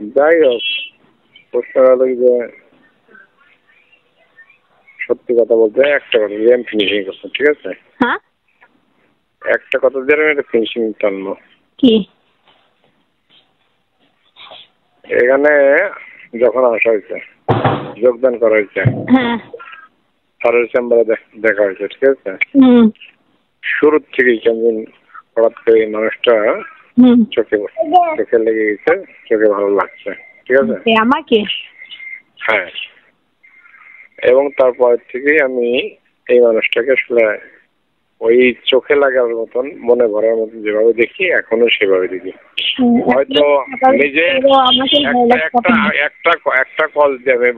যাই হোক, প্রশ্ন হলো যে সত্যি কথা বলতে একটা কথা দিয়ে আমি ফিনিশিং করছি, ঠিক আছে? হ্যাঁ, একটা কথা দিয়ে আমি একটা ফিনিশিং টানবো। কি? এখানে যখন আসা হয়েছে, যোগদান করা হয়েছে, হ্যাঁ, স্যারের চেম্বারে দেখা হয়েছে, ঠিক আছে? শুরুর থেকেই কেমন হঠাৎ করে এই মানুষটা চোখে লেগে গেছে, চোখে ভালো লাগছে, ঠিক আছে? আমাকে? হ্যাঁ, এবং তারপর থেকেই আমি এই মানুষটাকে আসলে ওই চোখে লাগার মতন, মনে ভরার মতন যেভাবে দেখি, এখনো সেভাবে দেখি। হয়তো নিজে একটা কল দিয়ে আমি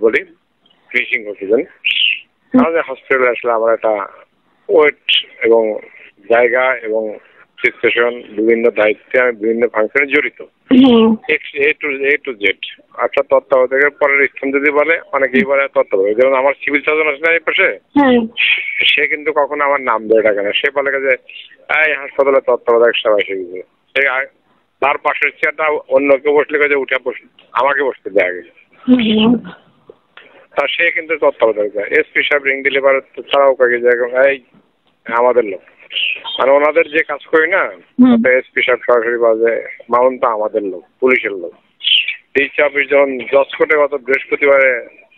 বলি ফিনিশিং করতেছেন, আমাদের হসপিটালে আসলে আমার একটা ওয়েট এবং জায়গা এবং সিচুয়েশন, বিভিন্ন দায়িত্বে আমি বিভিন্ন ফাংশনে জড়িত, এ টু জেড। আচ্ছা, তত্ত্বাবধায়কের পরের স্থান যদি বলে, অনেকেই বলে তত্ত্বাবধায়ক। যেমন আমার সিভিল সার্জন আছে না এই পাশে, সে কিন্তু কখনো আমার নাম ধরে ডাকে না। সে বলে যে এই হাসপাতালে তত্ত্বাবধায়ক সাহেব এসে গেছে। সে তার পাশের চেয়ারটা অন্য কেউ বসলে কাজে উঠে আমাকে বসতে দেয় আগে। তা সে কিন্তু তত্ত্বাবধায়ক। এসপি সাহেব রিং দিলে এবার ছাড়াও কাকে যায়, এই আমাদের লোক, মানে ওনাদের যে কাজ করি না, এসপি সাহেব সরাসরি বাজে মাউন্ট তো আমাদের লোক, পুলিশের লোক। ডিসি অফিস যখন জজকোর্টে গত বৃহস্পতিবারে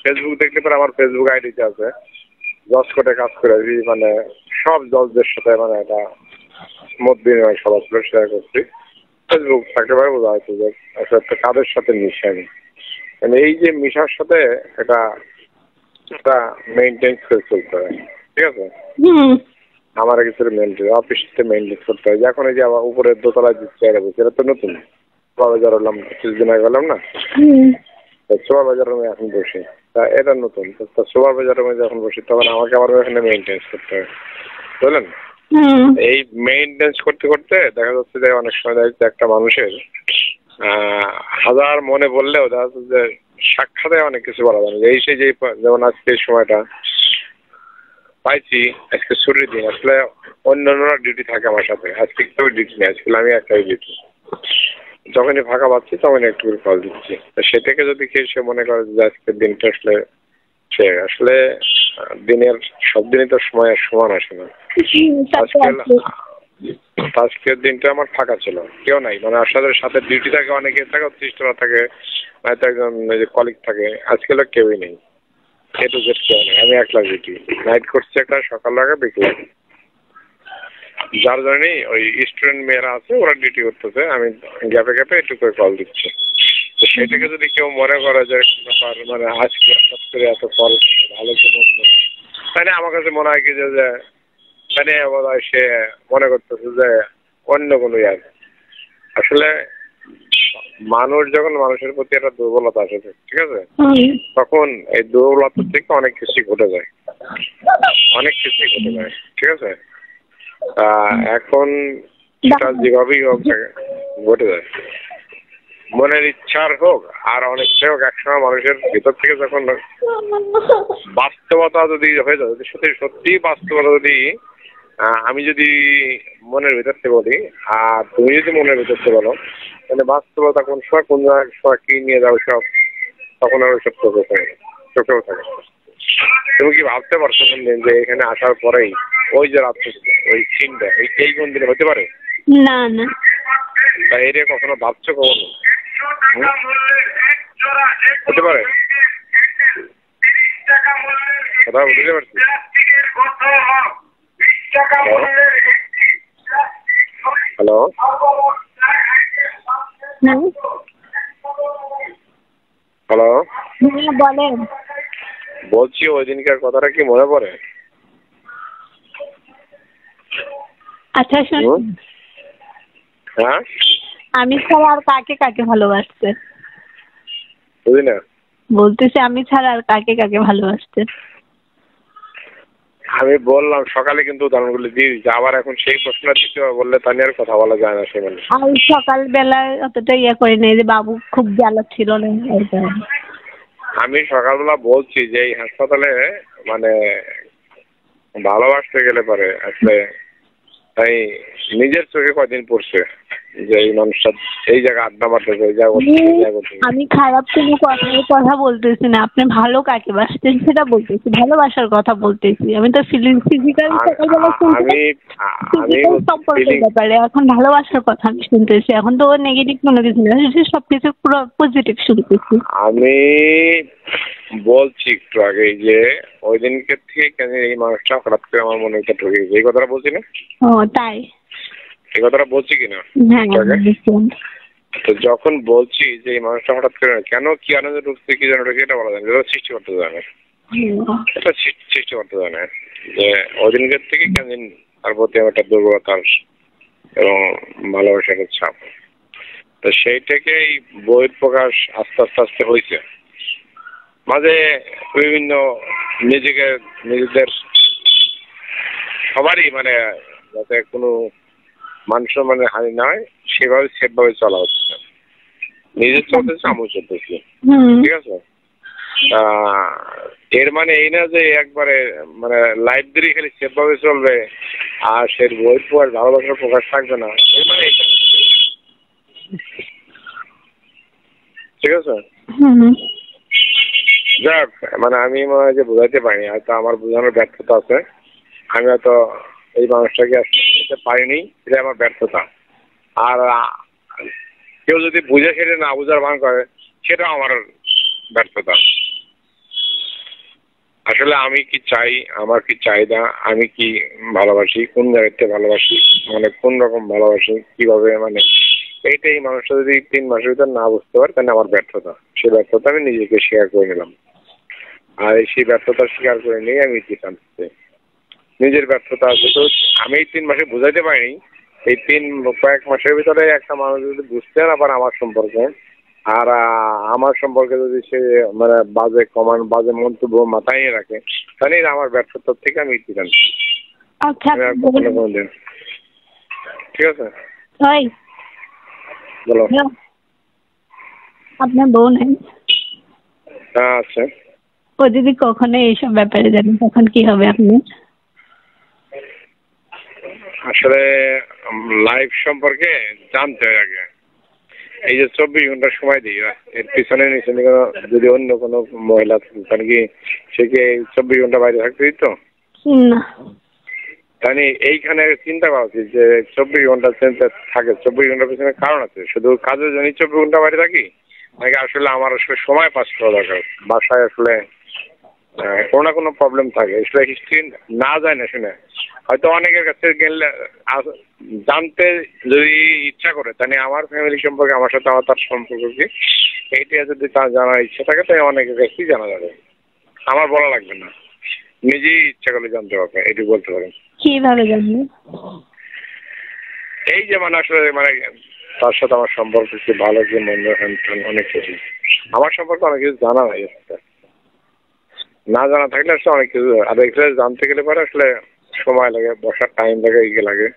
ফেসবুক দেখতে পারে, আমার ফেসবুক আইডিতে আছে, জজকোর্টে কাজ করে মানে সব জজদের সাথে মানে একটা মত বিনিময় সভা শেয়ার করছি। ফেসবুক থাকতে পারে, বোঝা হচ্ছে যে আসলে কাদের সাথে মিশে আমি, মানে এই যে মিশার সাথে এটা মেইনটেইন করে চলতে হয়, ঠিক আছে? আমার কিছু মেইনটেইন, অফিসে মেইনটেইন করতে হয়। এখন এই যে আবার উপরের দোতলায় দিচ্ছে, এটা তো নতুন, বাজার হলাম কিছুদিন আগে গেলাম না, সুপার বাজার রুমে এখন বসি। তা এটা নতুন, সুপার বাজার রুমে যখন বসি তখন আমাকে আবার এখানে মেইনটেন্স করতে হয়, বুঝলেন? এই মেইনটেন্স করতে করতে দেখা যাচ্ছে যে অনেক সময় দেখা যাচ্ছে একটা মানুষের হাজার মনে বললেও দেখা যাচ্ছে যে সাক্ষাতে অনেক কিছু বলা যায় না। এই সেই যে যেমন আজকে এই সময়টা পাইছি, আজকে ছুটির দিন, আসলে অন্যান্যরা ডিউটি থাকে আমার সাথে, আজকে কেউ ডিউটি নেই, আজকে আমি একটাই ডিউটি। যখনই ফাঁকা পাচ্ছি তখনই একটু করে কল দিচ্ছি। সে থেকে যদি কেউ সে মনে করে যে আজকের দিনটা আসলে সে আসলে দিনের সব দিনই তো সময়ের সমান আসে না। আজকের দিনটা আমার ফাঁকা ছিল, কেউ নাই, মানে আপনাদের সাথে ডিউটি থাকে, অনেকে থাকে, 30টা থাকে, হয়তো একজন কলিগ থাকে, আজকে কেউই নেই, এ টু জেড কেউ নেই, আমি একলা ডিউটি। নাইট করছি একটা, সকাল লাগে বিকেল লাগে, যার জন্যই ওই স্টুডেন্ট মেয়েরা আছে ওরা ডিউটি করতেছে, আমি গ্যাপে গ্যাপে একটু করে কল দিচ্ছি। তো সেটাকে যদি কেউ মনে করে যে মানে আজকে হঠাৎ করে এত কল ভালো তাহলে আমার কাছে মনে হয় কি যে মানে সে মনে করতেছে যে অন্য কোনো ইয়ে। আসলে মানুষ যখন মানুষের প্রতি একটা দুর্বলতা আসে, ঠিক আছে, তখন এই দুর্বলতা থেকে অনেক কিছু ঘটে যায়, ঠিক আছে? এখন সেটা যেভাবেই হোক ঘটে যায়, মনের ইচ্ছার হোক আর অনেকটাই হোক, একসময় মানুষের ভিতর থেকে যখন বাস্তবতা যদি হয়ে যায়, যদি সত্যি বাস্তবতা যদি আমি যদি মনের ভিতর থেকে বলি আর তুমি যদি মনের ভিতর থেকে বলো, তাহলে বাস্তবতা কোন সময় কোন সময় কি নিয়ে যাও সব, তখন আর ওইসব চোখেও থাকে। তুমি কি ভাবতে পারছো কোনদিন যে এখানে আসার পরেই ওই যে রাত্রে ওই সিনটা এই কোন দিনে হতে পারে? না না, তা এটা কখনো ভাবছো কখনো? হতে পারে? কথা বুঝতে পারছি। হ্যালো, হ্যালো, বলেন। বলছি ওই দিনকার কথাটা কি মনে পড়ে? আচ্ছা শুনুন, হ্যাঁ, আমি ছাড়া আর কাকে কাকে ভালোবাসতে? বুঝি না। বলতেছি আমি ছাড়া আর কাকে কাকে ভালোবাসতে? আমি বললাম সকালে কিন্তু উদাহরণগুলো দিয়ে দিচ্ছি, আবার এখন সেই প্রশ্নটা দিতে বললে তা নিয়ে আর কথা বলা যায় না। সে মানে আর সকালবেলায় অতটা ইয়ে করে নেই যে বাবু খুব জ্বালা ছিল না। আমি সকালবেলা বলছি যে এই হাসপাতালে মানে ভালোবাসতে গেলে পারে আসলে তাই নিজের চোখে কয়দিন পড়ছে যে এই মানুষটা এই জায়গায় আড্ডা মারতেছে, এই জায়গা আমি খারাপ কোনো কথা বলতেছি না, আপনি ভালো কাকে বাসতেন সেটা বলতেছি, ভালোবাসার কথা বলতেছি। আমি তো ফিজিক্যাল সম্পর্কের ব্যাপারে, এখন ভালোবাসার কথা আমি শুনতেছি। এখন তো নেগেটিভ কোনো কিছু না, সবকিছু পুরো পজিটিভ শুনতেছি। আমি বলছি একটু আগে যে ওই দিনকে থেকে কেন এই মানুষটা হঠাৎ করে আমার মনে ঢুকে গেছে, এই কথাটা বলছি না? ও তাই? এই কথাটা বলছি কিনা? হ্যাঁ। তো যখন বলছি যে এই মানুষটা হঠাৎ করে কেন কি আনন্দ ঢুকছে কি যেন ঢুকে, এটা বলা যায় না, সৃষ্টি করতে জানে, এটা সৃষ্টি করতে জানে যে ওই দিনকের থেকে কেন তার প্রতি আমার একটা দুর্বলতার এবং ভালোবাসার ছাপ। তো সেইটাকেই বইয়ের প্রকাশ আস্তে আস্তে আস্তে হয়েছে। মাঝে বিভিন্ন নিজেদের সবারই মানে যাতে কোনো মানুষ মানে হানি না হয় সেভাবে চলা হচ্ছে, নিজের চলতেছে আমিও চলতেছি, ঠিক আছে? এর মানে এই না যে একবারে মানে লাইফ দিয়ে খালি সেভাবে চলবে আর সে বই পড়ার ভালোবাসার প্রকাশ থাকবে না, এর মানে ঠিক আছে? যাক, মানে আমি মনে হয় যে বোঝাইতে পারিনি, হয়তো আমার বোঝানোর ব্যর্থতা আছে। আমি হয়তো এই মানুষটাকে আসতে পারিনি, এটা আমার ব্যর্থতা। আর কেউ যদি বুঝে সেটা না বুঝার ভান করে, সেটাও আমার ব্যর্থতা। আসলে আমি কি চাই, আমার কি চাহিদা, আমি কি ভালোবাসি, কোন জায়গাতে ভালোবাসি, মানে কোন রকম ভালোবাসি, কিভাবে, মানে এইটাই মানুষটা যদি 3 মাসের ভিতর না বুঝতে পারে তাহলে আমার ব্যর্থতা। সেই ব্যর্থতা আমি নিজেকে স্বীকার করে নিলাম, আর সেই ব্যর্থতা স্বীকার করে নিয়ে আমি দিতে নিজের ব্যর্থতা আছে। তো আমি এই 3 মাসে বুঝাইতে পারিনি, এই কয়েক মাসের ভিতরে একটা মানুষ যদি বুঝতে না পারে আমার সম্পর্কে, আর আমার সম্পর্কে যদি সে মানে বাজে মন্তব্য মাথায় নিয়ে রাখে, তাহলে আমার ব্যর্থতার থেকে আমি দিতাম। আচ্ছা, ঠিক আছে, বলো। আপনার বউ নাই? হ্যাঁ আছে। ও যদি কখনো এইসব ব্যাপারে জানেন তখন কি হবে আপনি? আসলে লাইফ সম্পর্কে জানতে হয় আগে। এই যে 24 ঘন্টা সময় দিই, এর পিছনে যদি অন্য কোনো মহিলা থাকে কি সে কি 24 ঘন্টা বাইরে থাকতে দিত? না। তাই এইখানে চিন্তা করা উচিত যে 24 ঘন্টা থাকে, 24 ঘন্টার পিছনে কারণ আছে। শুধু কাজের জন্য 24 ঘন্টা বাইরে থাকি নাকি আসলে আমার আসলে সময় পাস করা দরকার, বাসায় আসলে কোনো না কোনো প্রবলেম থাকে, আসলে হিস্ট্রি না যায় না শুনে হয়তো অনেকের কাছে গেলে জানতে যদি ইচ্ছা করে, তাহলে আমার ফ্যামিলি সম্পর্কে, আমার সাথে তার সম্পর্ক কি এইটা যদি তার জানার ইচ্ছা থাকে তাই অনেকের কাছেই জানা যাবে, আমার বলা লাগবে না, নিজেই ইচ্ছা করলে জানতে পারবে। এটুকু বলতে পারেন। কিভাবে জানবে? এই যে মানে আসলে মানে তার সাথে আমার সম্পর্ক কি ভালো কি মন্দ, অনেক কিছু আমার সম্পর্কে অনেক কিছু জানা নাই, না জানা থাকলে আসলে অনেক কিছু, আর এগুলো জানতে গেলে পরে আসলে সময় লাগে, বসার টাইম লাগে, ইয়ে লাগে,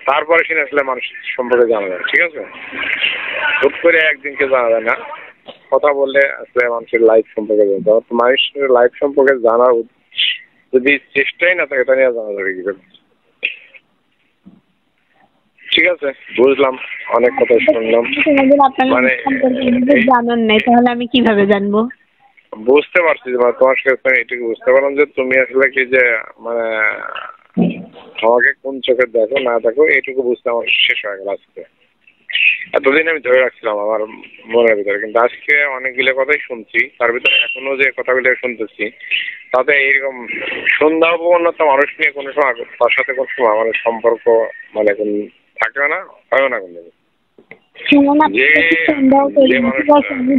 তারপরে সে আসলে মানুষ সম্পর্কে জানা যায়। ঠিক আছে, হুট করে একদিনকে জানা যায় না, কথা বললে আসলে মানুষের লাইফ সম্পর্কে জানতে হবে। মানুষের লাইফ সম্পর্কে জানার যদি চেষ্টাই না থাকে তাহলে জানা যাবে কি করে? ঠিক আছে, বুঝলাম, অনেক কথা শুনলাম। মানে জানান নাই, তাহলে আমি কিভাবে জানবো? বুঝতে পারছি যে মানে তোমার সাথে এটুকু বুঝতে পারলাম যে তুমি আসলে কি যে মানে আমাকে কোন চোখে দেখো না দেখো, এইটুকু বুঝতে আমার শেষ হয়ে গেল আজকে। এতদিন আমি ধরে রাখছিলাম আমার মনের ভিতরে, কিন্তু আজকে অনেকগুলো কথাই শুনছি, তার ভিতরে এখনো যে কথাগুলো শুনতেছি তাতে এইরকম সন্দেহপূর্ণতা মানুষ নিয়ে কোনো সময় তার সাথে কোনো সময় আমাদের সম্পর্ক মানে কোন থাকবে না, হয় না কোনো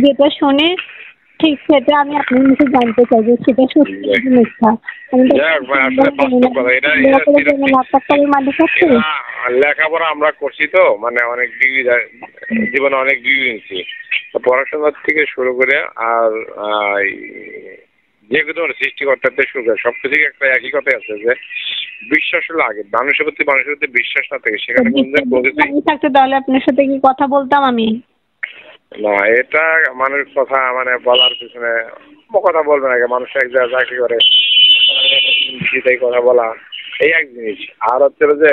যেটা শুনে ঠিক সেটা আমি আপনার মুখে জানতে চাই যে সেটা সত্যি মিথ্যা। লেখাপড়া আমরা করছি তো, মানে অনেক ডিগ্রি, জীবনে অনেক ডিগ্রি নিচ্ছি, পড়াশোনার থেকে শুরু করে আর যে কোনো সৃষ্টিকর্তার শুরু করে সবকিছু একটা একই কথাই আছে যে বিশ্বাস হলো আগে, মানুষের প্রতি বিশ্বাস না থাকে সেখানে থাকতে, তাহলে আপনার সাথে কি কথা বলতাম আমি? না, এটা মানুষ কথা মানে বলার পিছনে কথা বলবে না, মানুষ এক জায়গায় চাকরি করে সেটাই কথা বলা এই এক জিনিস। আর হচ্ছে যে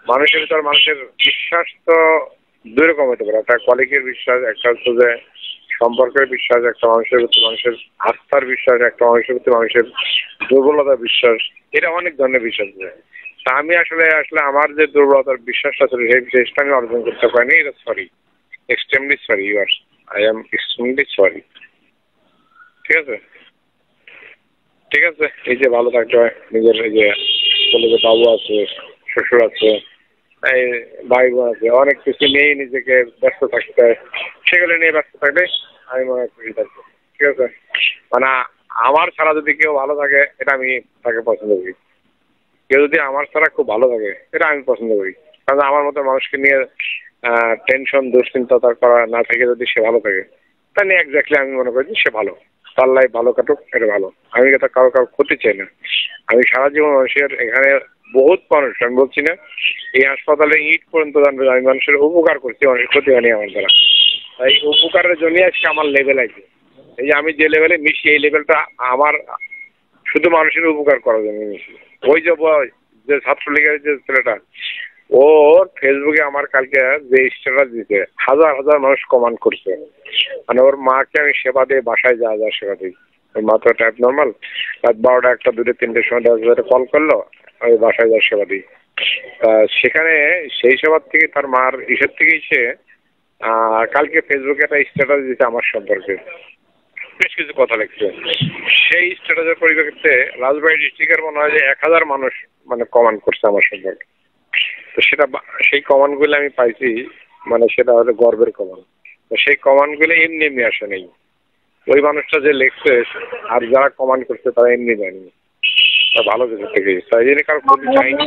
মানুষের ভিতর মানুষের বিশ্বাস তো দুই রকম হতে পারে, একটা কলিগের বিশ্বাস, একটা হচ্ছে যে সম্পর্কের বিশ্বাস, একটা মানুষের প্রতি মানুষের আস্থার বিশ্বাস, একটা মানুষের প্রতি মানুষের দুর্বলতার বিশ্বাস, এটা অনেক ধরনের বিশ্বাস আছে। তা আমি আসলে আসলে আমার যে দুর্বলতার বিশ্বাসটা ছিল সেই বিশ্বাসটা আমি অর্জন করতে পারিনি, এটা sorry, extremely sorry, I am extremely sorry. ঠিক আছে, ঠিক আছে। এই যে ভালো থাকতে হয়, নিজের এই যে বলে যে বাবু আছে, শ্বশুর আছে, এই ভাই বোন আছে, অনেক কিছু নিয়েই নিজেকে ব্যস্ত থাকতে হয়। সেগুলো নিয়ে ব্যস্ত থাকলে আমি মনে হয় খুশি থাকবো। ঠিক আছে, মানে আমার ছাড়া যদি কেউ ভালো থাকে এটা আমি তাকে পছন্দ করি। কেউ যদি আমার ছাড়া খুব ভালো থাকে এটা আমি পছন্দ করি। কারণ আমার মতো মানুষকে নিয়ে টেনশন দুশ্চিন্তা তার করা না থেকে যদি সে ভালো থাকে, তা নিয়ে এক্স্যাক্টলি আমি মনে করি সে ভালো, তার লাইফ ভালো কাটুক, এটা ভালো। আমি এটা কারো ক্ষতি চাই না। আমি সারা জীবন মানুষের এখানে বহুত মানুষ, আমি বলছি না এই হাসপাতালে ইট পর্যন্ত জানবে আমি মানুষের উপকার করছি, মানুষের ক্ষতি হয়নি আমার দ্বারা। তাই উপকারের জন্য আজকে আমার লেভেল আছে। এই যে আমি যে লেভেলে মিশি এই লেভেলটা আমার শুধু মানুষের উপকার করার জন্য মিশি। ওই যে ছাত্রলীগের যে ছেলেটা, ওর ফেসবুকে আমার কালকে যে স্ট্যাটাস দিতে হাজার হাজার মানুষ কমেন্ট করছে, মানে ওর মাকে আমি সেবা দিয়ে বাসায় যা সেবা দিই। ওর মা তো টাইপ নর্মাল, রাত 12টা 1টা 2টা 3টের সময় 10 কল করলো, আমি বাসায় যা সেবা দিই। সেখানে সেই সেবার থেকে তার মার ইসের থেকেই সে কালকে ফেসবুকে একটা স্ট্যাটাস দিতে আমার সম্পর্কে বেশ কিছু কথা লিখছে। সেই স্ট্যাটাসের পরিপ্রেক্ষিতে রাজবাড়ী ডিস্ট্রিক্টের মনে হয় যে 1000 মানুষ মানে কমেন্ট করছে আমার সম্পর্কে। তো সেটা সেই কমান্ডগুলো আমি পাইছি, মানে সেটা হলো গর্বের কমান্ড। তো সেই কমান্ডগুলো এমনি এমনি আসে নেই, ওই মানুষটা যে লিখছে আর যারা কমান্ড করছে তারা এমনি জানি ভালো কিছু থেকে, তাই জন্য কারো ক্ষতি চাইনি।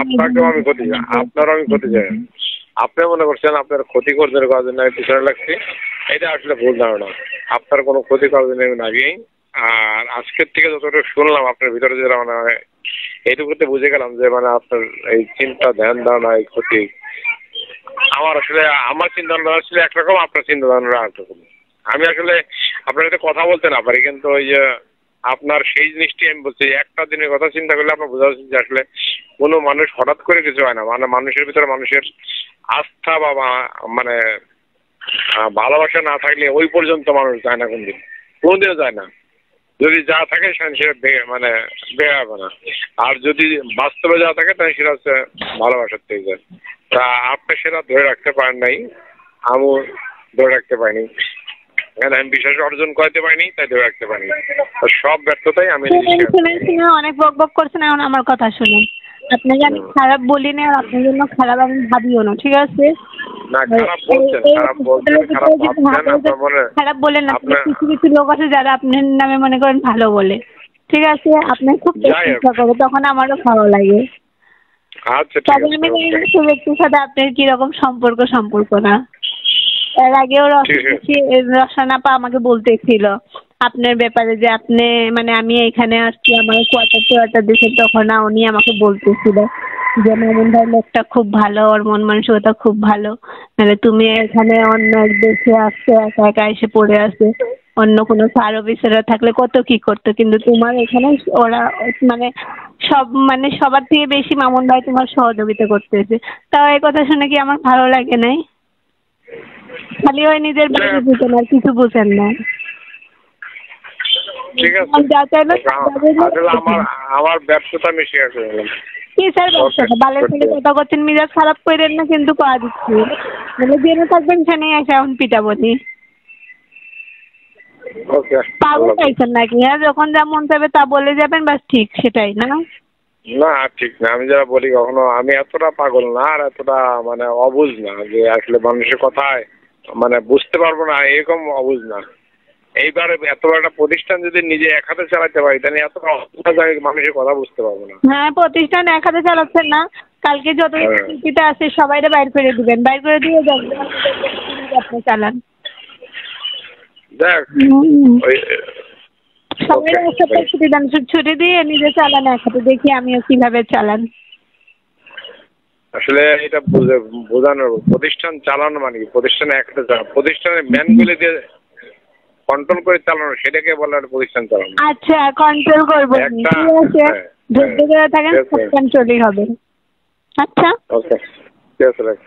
আপনাকেও আমি ক্ষতি চাই, আপনারও আমি ক্ষতি চাই। আপনি মনে করছেন আপনার ক্ষতি করতে করার জন্য আমি পিছনে লাগছি, এটা আসলে ভুল ধারণা। আপনার কোনো ক্ষতি করার জন্য আমি আগেই। আর আজকের থেকে যতটুকু শুনলাম আপনার ভিতরে যে মানে এইটুকুতে বুঝে গেলাম যে মানে আপনার এই চিন্তা ধ্যান ধারণা এই ক্ষতি, আমার আসলে আমার চিন্তা ধারণা ছিল একরকম, আপনার চিন্তা ধারণা একরকম। আমি আসলে আপনার সাথে কথা বলতে না পারি, কিন্তু ওই যে আপনার সেই জিনিসটি আমি বলছি, একটা দিনের কথা চিন্তা করলে আপনার বোঝা উচিত যে আসলে কোনো মানুষ হঠাৎ করে কিছু হয় না, মানে মানুষের ভিতরে মানুষের আস্থা বা মানে ভালোবাসা না থাকলে ওই পর্যন্ত মানুষ যায় না, কোনদিনও যায় না। যদি যা থাকে সেটা মানে বের হবে না, আর যদি বাস্তবে যা থাকে তাহলে সেটা হচ্ছে ভালোবাসার থেকে যায়। তা আপনি সেটা ধরে রাখতে পারেন নাই, আমিও ধরে রাখতে পারিনি, আমি বিশ্বাস অর্জন করতে পারিনি, তাই ধরে রাখতে পারিনি। সব ব্যর্থতাই আমি অনেক বক বক করছেন। এখন আমার কথা শুনেন, আপনাকে আমি খারাপ বলি না, আর আপনার জন্য খারাপ আমি ভাবিও না, ঠিক আছে? খারাপ বলেন না, কিছু কিছু লোক আছে যারা আপনার নামে মনে করেন ভালো বলে, ঠিক আছে? আপনার খুব চেষ্টা করে, তখন আমারও ভালো লাগে। তবে আমি সেই ব্যক্তির সাথে আপনার কিরকম সম্পর্ক না। এর আগেও রসনাপা আমাকে বলতেছিল আপনার ব্যাপারে যে আপনি মানে আমি এখানে আসছি আমার কোয়ার্টার দিয়েছে, তখন উনি আমাকে বলতেছিল যে মামুন ভাই লোকটা খুব ভালো, ওর মন মানসিকতা খুব ভালো, মানে তুমি এখানে অন্য এক দেশে আসছে একা একা এসে পড়ে আছে, অন্য কোনো স্যার অফিসাররা থাকলে কত কি করতো, কিন্তু তোমার এখানে ওরা মানে সবার থেকে বেশি মামুন ভাই তোমার সহযোগিতা করতেছে। তাও এই কথা শুনে কি আমার ভালো লাগে নাই? খালি ওই নিজের বাড়ি বুঝেন আর কিছু বুঝেন না। ঠিক আছে, আমার ব্যর্থতা আমি স্বীকার করে নিলাম। কি স্যার ব্যর্থতা? বালের ছেলে কথা করছেন, মিজাজ খারাপ করেন না কিন্তু করা দিচ্ছি, মানে জেনে থাকবেন সেখানে এসে এখন পিটাবনি। পাগল চাইছেন নাকি? হ্যাঁ, যখন যা মন চাইবে তা বলে যাবেন, বাস ঠিক সেটাই না? না ঠিক না, আমি যারা বলি কখনো আমি এতটা পাগল না আর এতটা মানে অবুঝ না যে আসলে মানুষের কথায় মানে বুঝতে পারবো না, এরকম অবুঝ না। এইবারে এত বড় একটা প্রতিষ্ঠান যদি নিজে এক হাতে চালাতে পারি তাহলে এত মানুষের কথা বুঝতে পারবো না। হ্যাঁ, প্রতিষ্ঠান এক হাতে চালাচ্ছেন না, কালকে যত স্থিতিতে আছে সবাইরে বাইর করে দিবেন, বাইর করে দিয়ে যাবেন, আপনি চালান। দেখ সবাই একসাথে ছুটি দেন, ছুটি দিয়ে নিজে চালান এক হাতে, দেখি আমিও কিভাবে চালান। আসলে এটা বোঝানোর প্রতিষ্ঠান চালানো মানে কি, প্রতিষ্ঠানে এক হাতে প্রতিষ্ঠানের ম্যানগুলি দিয়ে কন্ট্রোল করে চালানো, সেটাকে বলে একটা প্রতিষ্ঠান চালানো। আচ্ছা, কন্ট্রোল করবো, ঠিক আছে, ধৈর্য ধরে থাকেন, সব কন্ট্রোলই হবে। আচ্ছা, ওকে, ঠিক আছে, রাখ।